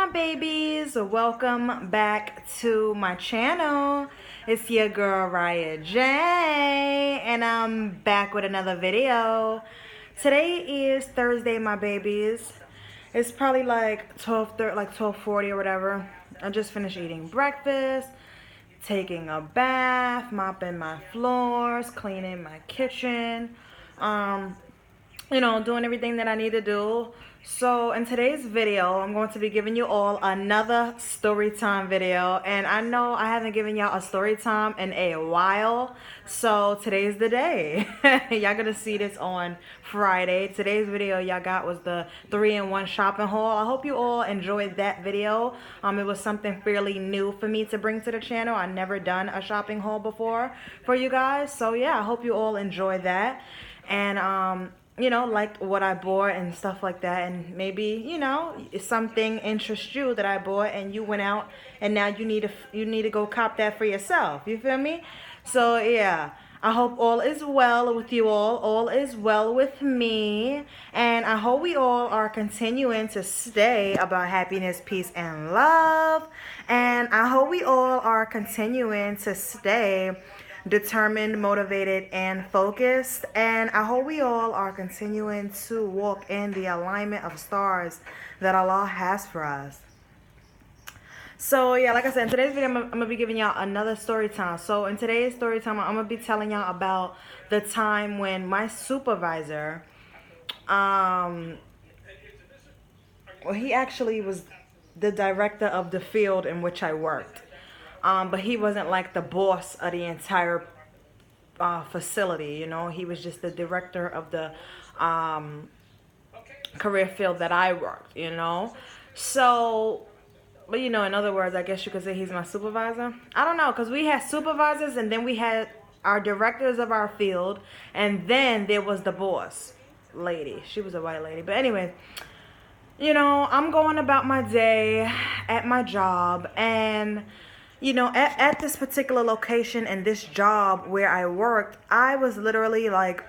my babies, welcome back to my channel. It's your girl Riahjay, and I'm back with another video. Today is Thursday, my babies. It's probably like 12:40 or whatever. I just finished eating breakfast, taking a bath, mopping my floors, cleaning my kitchen, doing everything that I need to do. So in today's video, I'm going to be giving you all another story time video. And I know I haven't given y'all a story time in a while. So today's the day. Y'all gonna see this on Friday. Today's video y'all got was the 3-in-1 shopping haul. I hope you all enjoyed that video. It was something fairly new for me to bring to the channel. I never done a shopping haul before for you guys. So yeah, I hope you all enjoyed that. And liked what I bought and stuff like that, and maybe something interests you that I bought, and you went out and now you need to go cop that for yourself. You feel me? So yeah, I hope all is well with you all is well with me, and I hope we all are continuing to stay about happiness, peace, and love, and I hope we all are continuing to stay determined, motivated, and focused. And I hope we all are continuing to walk in the alignment of stars that Allah has for us. So yeah, like I said, in today's video, I'm gonna be giving y'all another story time. So in today's story time, I'm gonna be telling y'all about the time when my supervisor, he actually was the director of the field in which I worked. But he wasn't like the boss of the entire facility, He was just the director of the career field that I worked, So, but in other words, I guess you could say he's my supervisor. I don't know, because we had supervisors, and then we had our directors of our field, and then there was the boss lady. She was a white lady. But anyway, I'm going about my day at my job, and at this particular location and this job where I worked, I was literally like,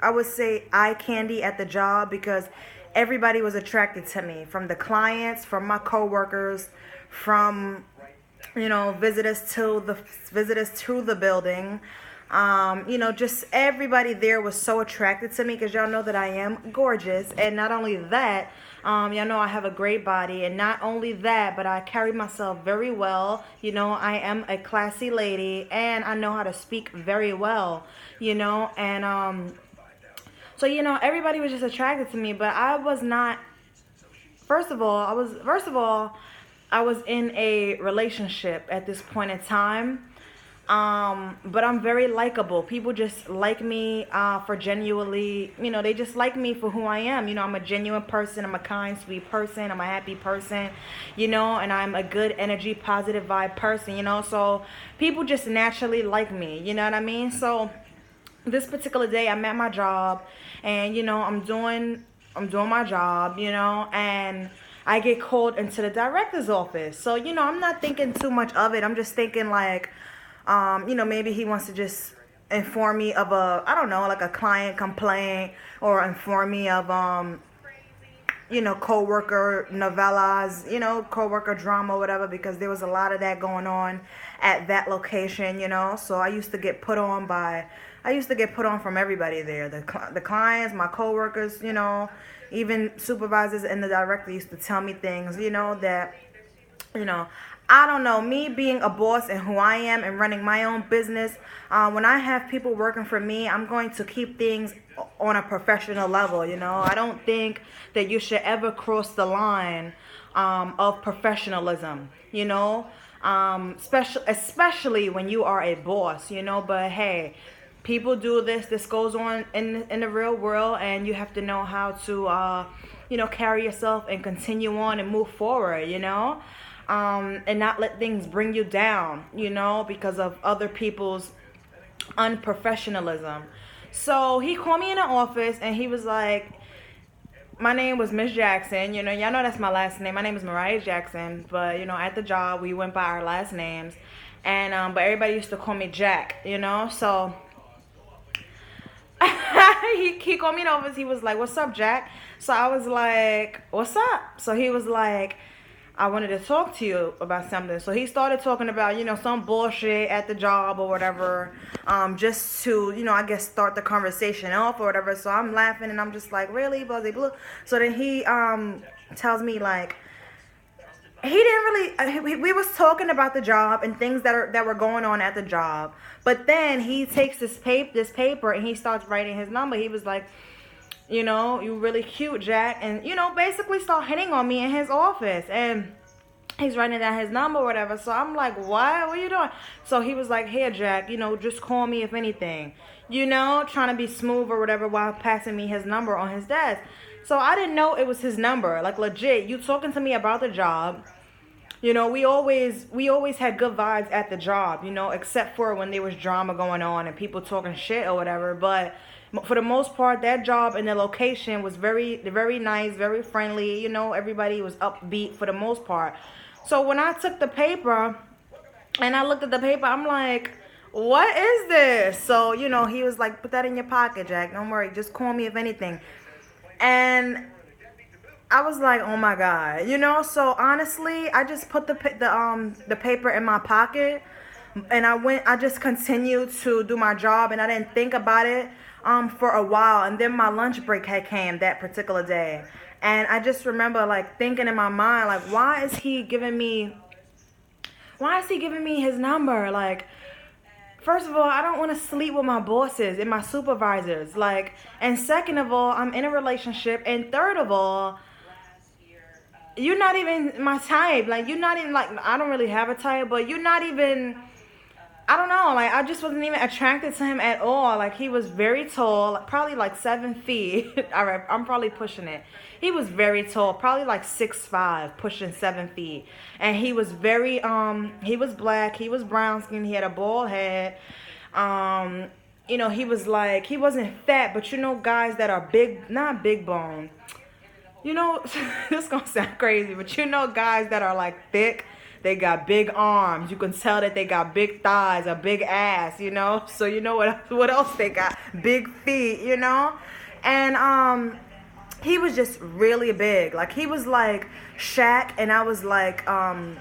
I would say eye candy at the job, because everybody was attracted to me, from the clients, from my coworkers, from visitors to the building. Just everybody there was so attracted to me, because y'all know that I am gorgeous. And not only that, y'all know I have a great body. And not only that, but I carry myself very well. I am a classy lady, and I know how to speak very well, and so everybody was just attracted to me. But I was not. First of all, I was in a relationship at this point in time. But I'm very likable. People just like me for genuinely, they just like me for who I am. I'm a genuine person. I'm a kind, sweet person. I'm a happy person, and I'm a good energy, positive vibe person, So people just naturally like me, you know what I mean? So this particular day, I'm at my job, and I'm doing my job, and I get called into the director's office. So I'm not thinking too much of it. I'm just thinking like, maybe he wants to just inform me of like a client complaint, or inform me of, coworker novellas, coworker drama, whatever, because there was a lot of that going on at that location, So I used to get put on from everybody there, the clients, my coworkers, even supervisors and the director used to tell me things, that, I don't know, me being a boss and who I am and running my own business, when I have people working for me, I'm going to keep things on a professional level, I don't think that you should ever cross the line of professionalism, especially when you are a boss, but hey, people do this goes on in the real world, and you have to know how to, carry yourself and continue on and move forward, and not let things bring you down, because of other people's unprofessionalism. So he called me in the office, and he was like, my name was Miss Jackson, y'all know that's my last name. My name is Mariah Jackson, but at the job we went by our last names, and but everybody used to call me Jack, so he called me in the office. He was like, "What's up, Jack?" So I was like, "What's up?" So he was like, I wanted to talk to you about something. So he started talking about, some bullshit at the job or whatever, just to, I guess start the conversation off or whatever. So I'm laughing and I'm just like, really, blah, blah, blah. So then he tells me like, he didn't really. We was talking about the job and things that were going on at the job, but then he takes this paper and he starts writing his number. He was like, you really cute, Jack, and basically start hitting on me in his office, and he's writing down his number or whatever. So I'm like, what are you doing? So he was like, here, Jack, just call me if anything, trying to be smooth or whatever while passing me his number on his desk. So I didn't know it was his number. Like, legit, you talking to me about the job. We always had good vibes at the job, except for when there was drama going on and people talking shit or whatever. But for the most part, that job and the location was very, very nice, very friendly. Everybody was upbeat for the most part. So when I took the paper and I looked at the paper, I'm like, what is this? So, he was like, put that in your pocket, Jack. Don't worry. Just call me if anything. And I was like, oh my God, So honestly, I just put the paper in my pocket, and I just continued to do my job, and I didn't think about it for a while. And then my lunch break had came that particular day, and I just remember like thinking in my mind like, why is he giving me his number? Like, first of all, I don't want to sleep with my bosses and my supervisors. Like, and second of all, I'm in a relationship, and third of all, you're not even my type. Like, you're not even, like, I don't really have a type, but you're not even, I don't know. Like, I just wasn't even attracted to him at all. Like, he was very tall, probably like 7 feet. All right, I'm probably pushing it. He was very tall, probably like 6'5", pushing 7 feet. And he was very, he was black, he was brown skin, he had a bald head. He was like, he wasn't fat, but guys that are big, not big bone. This gonna sound crazy, but guys that are like thick, they got big arms. You can tell that they got big thighs, a big ass, So what else they got? Big feet, And he was just really big. Like, he was like Shaq, and I was like and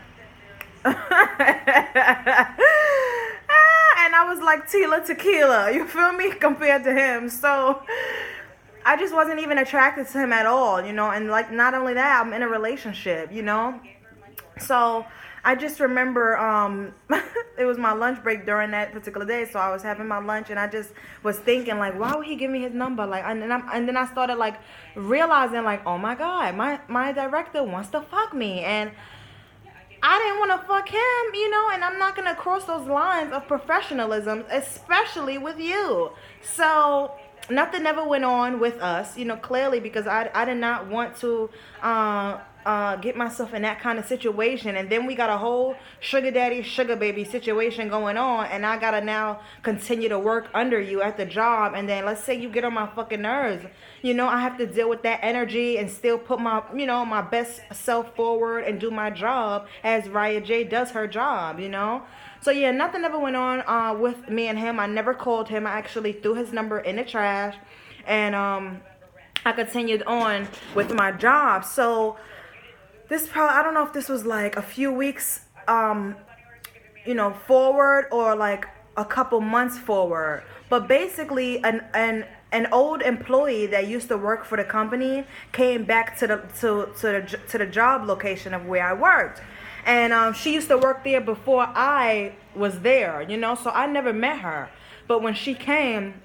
I was like Tila Tequila. You feel me? Compared to him, so I just wasn't even attracted to him at all, and like, not only that, I'm in a relationship, So I just remember it was my lunch break during that particular day, so I was having my lunch and I just was thinking like, why would he give me his number? Like, and then I started like realizing like, oh my God, my director wants to fuck me, and I didn't want to fuck him, and I'm not going to cross those lines of professionalism, especially with you. So nothing ever went on with us, clearly, because I did not want to get myself in that kind of situation. And then we got a whole sugar daddy, sugar baby situation going on, and I gotta now continue to work under you at the job. And then let's say you get on my fucking nerves, I have to deal with that energy and still put my, my best self forward and do my job as Riahjay does her job, So yeah, nothing ever went on with me and him. I never called him. I actually threw his number in the trash, and I continued on with my job. So this probably, I don't know if this was like a few weeks, forward, or like a couple months forward. But basically, an old employee that used to work for the company came back to the job location of where I worked. And she used to work there before I was there, so I never met her. But when she came,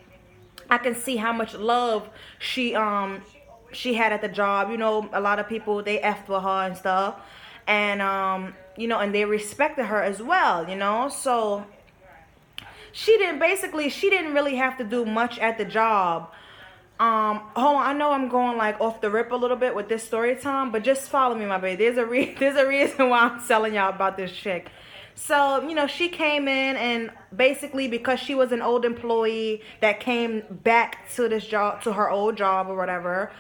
I can see how much love she had at the job. A lot of people, they effed with her and stuff. And, and they respected her as well, So she didn't really have to do much at the job. Hold on, I know I'm going like off the rip a little bit with this story time, but just follow me, my baby. There's a reason why I'm telling y'all about this chick. So, she came in, and basically because she was an old employee that came back to this job, to her old job or whatever,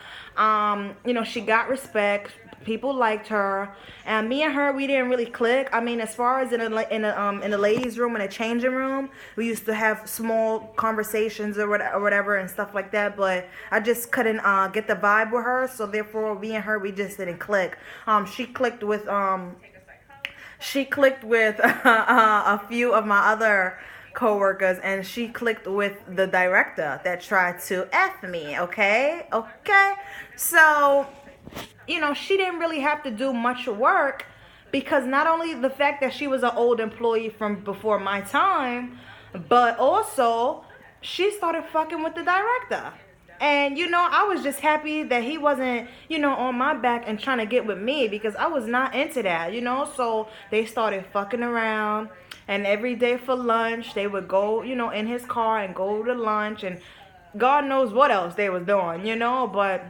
she got respect. People liked her, and me and her, we didn't really click. I mean, as far as in the ladies' room, in the changing room, we used to have small conversations or whatever and stuff like that. But I just couldn't get the vibe with her, so therefore, me and her, we just didn't click. She clicked with a few of my other coworkers, and she clicked with the director that tried to F me. Okay, so she didn't really have to do much work, because not only the fact that she was an old employee from before my time, but also she started fucking with the director. And I was just happy that he wasn't, on my back and trying to get with me, because I was not into that. So they started fucking around, and every day for lunch they would go, in his car and go to lunch, and God knows what else they was doing. But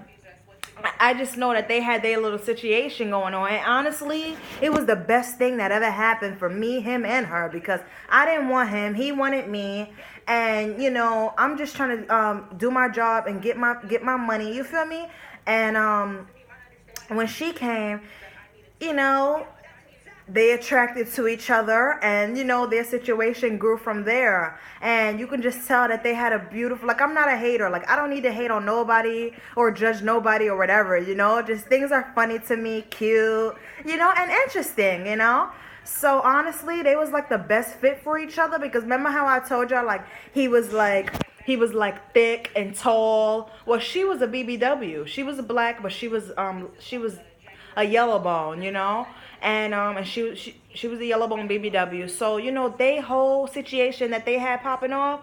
I just know that they had their little situation going on. And honestly, it was the best thing that ever happened for me, him, and her, because I didn't want him. He wanted me. And, I'm just trying to do my job and get my money. You feel me? And when she came, you know, they attracted to each other, and their situation grew from there. And you can just tell that they had a beautiful, like, I'm not a hater, like, I don't need to hate on nobody or judge nobody or whatever, just things are funny to me, cute, and interesting. So honestly, they was like the best fit for each other, because remember how I told y'all, like, he was like thick and tall. Well, she was a BBW. She was a black, but she was a yellow bone. And she was a yellow bone BBW. So they whole situation that they had popping off,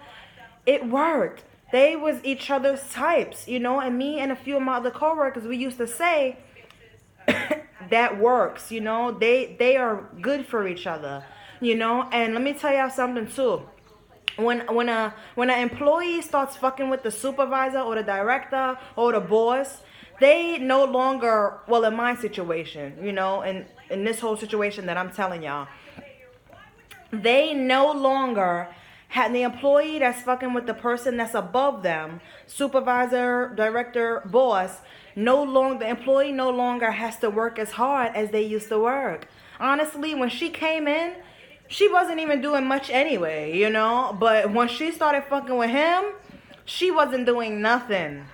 it worked. They was each other's types, and me and a few of my other coworkers, we used to say that works. They are good for each other. And let me tell y'all something too. When an employee starts fucking with the supervisor or the director or the boss, they no longer, well, in my situation, in this whole situation that I'm telling y'all, they no longer had the employee that's fucking with the person that's above them, supervisor, director, boss. The employee no longer has to work as hard as they used to work. Honestly, when she came in, she wasn't even doing much anyway, but when she started fucking with him, she wasn't doing nothing.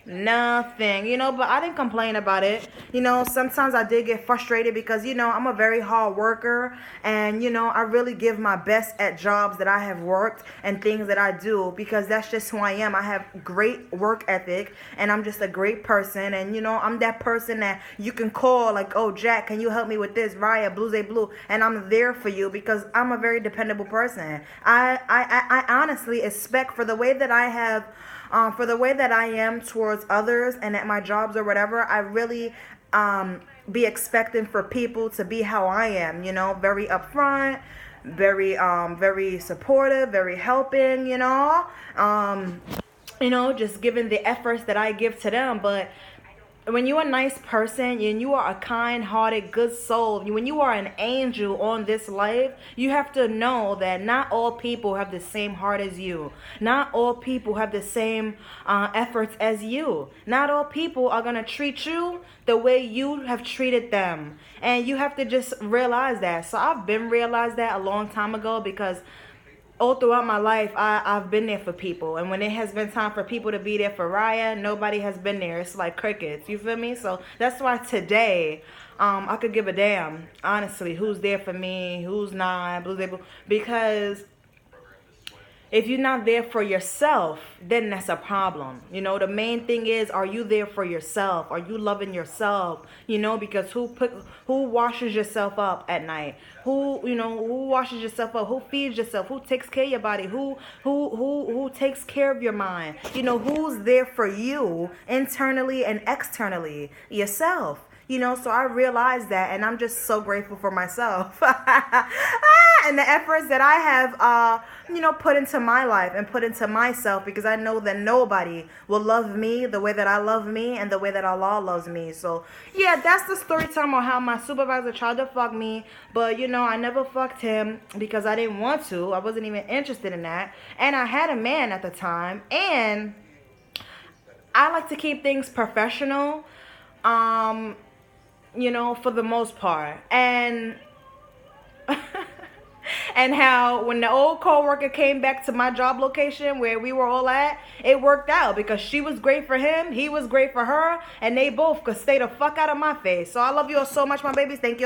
Nothing, but I didn't complain about it. Sometimes I did get frustrated because, I'm a very hard worker, and, I really give my best at jobs that I have worked and things that I do, because that's just who I am. I have great work ethic, and I'm just a great person, and, I'm that person that you can call, like, oh, Jack, can you help me with this? Raya, Blue, and I'm there for you, because I'm a very dependable person. I honestly expect, for the way that I have, for the way that I am towards others and at my jobs or whatever, I really be expecting for people to be how I am, very upfront, very supportive, very helping, just giving the efforts that I give to them. But when you're a nice person and you are a kind-hearted, good soul, when you are an angel on this life, you have to know that not all people have the same heart as you. Not all people have the same efforts as you. Not all people are going to treat you the way you have treated them. And you have to just realize that. So I've been realized that a long time ago, because all throughout my life, I've been there for people. And when it has been time for people to be there for Raya, nobody has been there. It's like crickets. You feel me? So that's why today, I could give a damn, honestly, who's there for me, who's not, because if you're not there for yourself, then that's a problem. The main thing is, are you there for yourself? Are you loving yourself? Because who washes yourself up at night? Who washes yourself up? Who feeds yourself? Who takes care of your body? Who takes care of your mind? Who's there for you internally and externally? Yourself. So I realized that, and I'm just so grateful for myself and the efforts that I have, put into my life and put into myself, because I know that nobody will love me the way that I love me and the way that Allah loves me. So, yeah, that's the story time on how my supervisor tried to fuck me, but, I never fucked him because I didn't want to. I wasn't even interested in that, and I had a man at the time, and I like to keep things professional. you know, for the most part. And and how when the old coworker came back to my job location where we were all at, it worked out because she was great for him, he was great for her, and they both could stay the fuck out of my face. So I love you all so much, my babies. Thank you.